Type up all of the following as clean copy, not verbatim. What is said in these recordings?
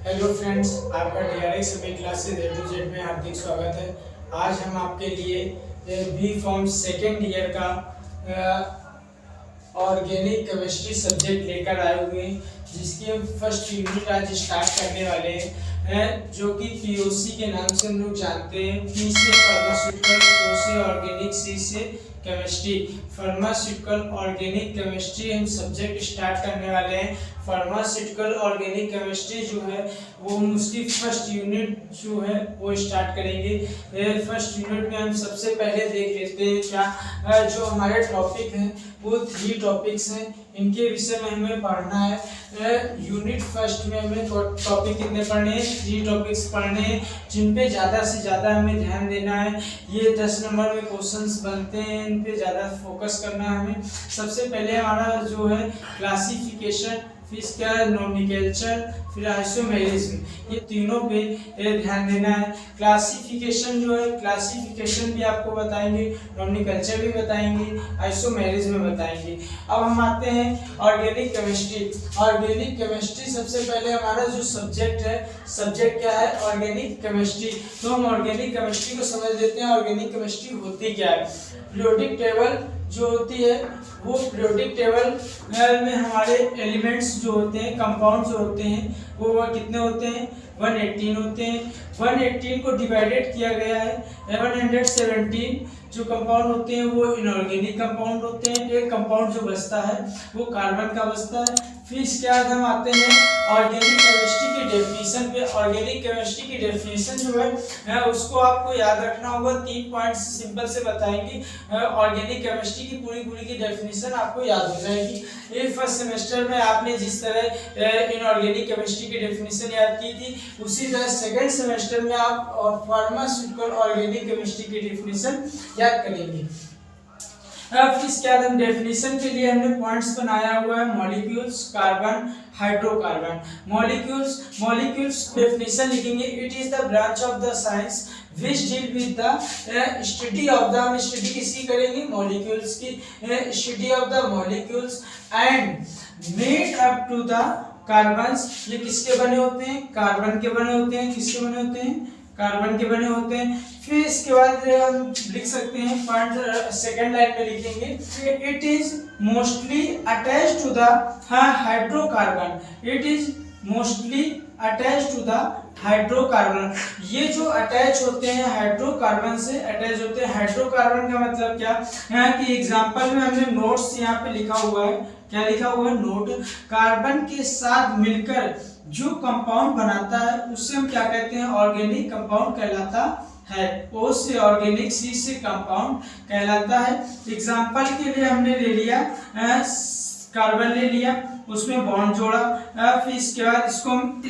Hello friends, आपका DRX सभी classes A to Z में हार्दिक स्वागत है। आज हम आपके लिए बी फॉर्म सेकेंड ईयर का ऑर्गेनिक केमिस्ट्री सब्जेक्ट लेकर आए हुए हैं, जिसके फर्स्ट यूनिट आज स्टार्ट करने वाले हैं, जो कि POC के नाम से हम लोग जानते हैं। P से फार्मास्यूटिकल, O से ऑर्गेनिक, C से केमिस्ट्री। फार्मास्यूटिकल ऑर्गेनिक केमिस्ट्री हम सब्जेक्ट स्टार्ट करने वाले हैं। फार्मास्यूटिकल ऑर्गेनिक केमिस्ट्री जो है वो उसकी फर्स्ट यूनिट जो है वो स्टार्ट करेंगे। फर्स्ट यूनिट में हम सबसे पहले देख लेते हैं क्या जो हमारे टॉपिक हैं वो 3 टॉपिक्स हैं। इनके विषय में हमें पढ़ना है। यूनिट फर्स्ट में हमें टॉपिक कितने पढ़ने हैं? 3 टॉपिक्स पढ़ने हैं, जिन पे ज़्यादा से ज़्यादा हमें ध्यान देना है। ये 10 नंबर में क्वेश्चंस बनते हैं, इन पे ज़्यादा फोकस करना है हमें। सबसे पहले हमारा जो है क्लासिफिकेशन, फिर क्या है नोमेनक्लेचर, फिर आइसोमेरिज्म, ये तीनों पे ध्यान देना है। क्लासिफिकेशन जो है, क्लासिफिकेशन भी आपको बताएंगे, नोमेनक्लेचर भी बताएंगे, आइसोमेरिज्म बताएंगे। अब हम आते हैं ऑर्गेनिक केमिस्ट्री। ऑर्गेनिक केमिस्ट्री सबसे पहले हमारा जो सब्जेक्ट है, सब्जेक्ट क्या है? Organic chemistry. तो हम ऑर्गेनिक केमिस्ट्री को समझ लेते हैं। ऑर्गेनिक केमिस्ट्री होती क्या है? पीरियोडिक टेबल जो होती है वो पीरियोडिक टेबल में हमारे एलिमेंट्स जो होते हैं, कंपाउंड जो होते हैं वो कितने होते हैं? 118 होते हैं। 118 को डिवाइडेड किया गया है। 117 जो कंपाउंड होते हैं वो इनऑर्गेनिक कंपाउंड होते हैं। एक कंपाउंड जो बचता है वो कार्बन का बचता है। फिर इसके बाद हम आते हैं ऑर्गेनिक केमिस्ट्री की डेफिनेशन पे। ऑर्गेनिक केमिस्ट्री की डेफिनेशन जो है उसको आपको याद रखना होगा। 3 पॉइंट्स सिंपल से बताएंगे। ऑर्गेनिक केमिस्ट्री की पूरी की डेफिनेशन आपको याद हो जाएगी। ये फर्स्ट सेमेस्टर में आपने जिस तरह इनऑर्गेनिक केमिस्ट्री की डेफिनेशन याद की थी, उसी तरह सेकेंड सेमेस्टर में आप फार्मास्यूटिकल ऑर्गेनिक केमिस्ट्री की डेफिनेशन याद करेंगे। अब इसके बाद हम डेफिनेशन के लिए हमने पॉइंट्स बनाया हुआ है। Molecules, carbon, hydrocarbon. Molecules definition लिखेंगे। It is the branch of the science which deal with the study of the, हम स्टडी किसकी करेंगे? मॉलिक्यूल्स की। Study of the molecules and made up to the carbons. ये किसके बने होते हैं? कार्बन के बने होते हैं। किसके बने होते हैं? कार्बन के बने होते हैं। फिर इसके बाद हम लिख सकते हैं पॉइंट सेकंड लाइन में लिखेंगे, it is mostly attached to the hydrocarbon. It is mostly attached to the hydrocarbon. ये जो अटैच होते हैं हाइड्रोकार्बन से अटैच होते हैं। हाइड्रोकार्बन का मतलब क्या है कि एग्जांपल में हमने नोट्स यहाँ पे लिखा हुआ है। क्या लिखा हुआ है? नोट। कार्बन के साथ मिलकर जो कंपाउंड बनाता है उससे हम क्या कहते हैं? ऑर्गेनिक कंपाउंड कहलाता है। O से ऑर्गेनिक, C से कंपाउंड कहलाता है। एग्जांपल के लिए हमने ले लिया कार्बन ले लिया, उसमें बॉन्ड जोड़ा, फिर इसके बाद इसको हम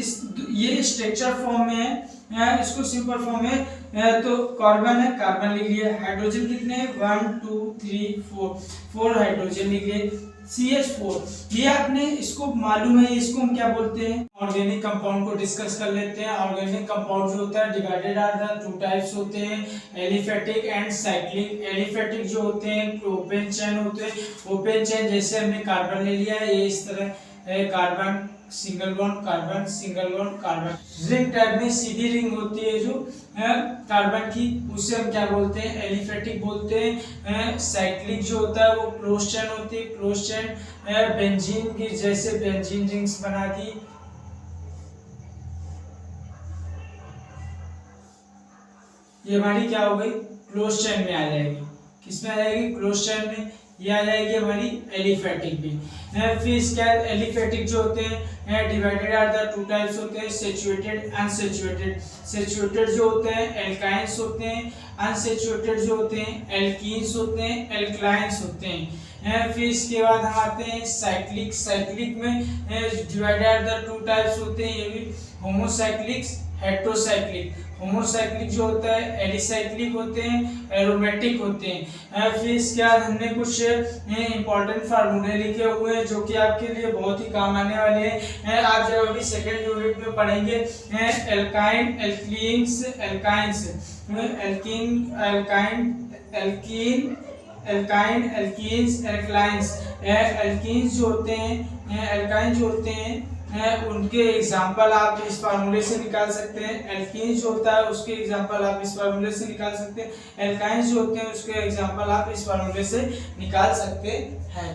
ये स्ट्रक्चर फॉर्म में है, इसको सिंपल फॉर्म में तो कार्बन है, कार्बन लिख लिया। हाइड्रोजन कितने हैं? 1 2 3 4 हाइड्रोजन लिख लिए। CH4 ये आपने इसको मालूम है, इसको हम क्या बोलते हैं? ऑर्गेनिक कंपाउंड को डिस्कस कर लेते हैं। ऑर्गेनिक कंपाउंड जो होता है डिवाइडेड आर द 2 टाइप्स होते हैं, एलिफेटिक एंड साइक्लिक। एलिफेटिक जो होते हैं ओपन चेन होते हैं। ओपन चेन जैसे हमने कार्बन ले लिया है, ये इस तरह है, carbon single bond, carbon single bond, carbon. Ring type में सीधी रिंग होती है जो कार्बन की, उसे हम क्या बोलते हैं? एलिफेटिक बोलते हैं। साइक्लिक जो होता है वो क्लोज चेन होती है। क्लोज चेन बेंजीन की जैसे बेंजीन रिंग्स बना दी। ये हमारी क्या हो गई? क्लोज चेन में आ जाएगी। किस में आ जाएगी? क्लोज चेन में। ये आ जाएगी हमारी एलिफेटिक भी। फिर इसके बाद एलिफेटिक जो होते हैं डिवाइडेड आर द 2 टाइप्स होते हैं, सैचुरेटेड, अनसैचुरेटेड। सैचुरेटेड जो होते हैं एल्काइंस होते हैं, अनसैचुरेटेड जो होते हैं एल्कीन्स होते हैं, एल्कलाइंस होते हैं। फिर इसके बाद हम आते हैं साइक्लिक। साइक्लिक में डिवाइडेड आर द 2 टाइप्स होते हैं, ये भी होमोसाइक्लिक, हेटेरोसाइक्लिक। होमोसाइक्लिक जो होता है एलिसाइक्लिक होते हैं, एरोमेटिक होते हैं। फिर इसके बाद हमने कुछ इंपॉर्टेंट फार्मूले लिखे हुए हैं जो कि आपके लिए बहुत ही काम आने वाले हैं। आप जब अभी सेकेंड यूनिट में पढ़ेंगे alkyne, alkenes, alkynes, alkene, alkyne, alkene, alkenes, alkalines. Alkenes जो होते हैं, एल्काइन जो होते हैं हैं उनके एग्जाम्पल आप इस फार्मूले से निकाल सकते हैं। एल्कीन जो होता है उसके एग्जाम्पल आप इस फार्मूले से निकाल सकते हैं। एल्काइन जो होते हैं उसके एग्जाम्पल आप इस फार्मूले से निकाल सकते हैं।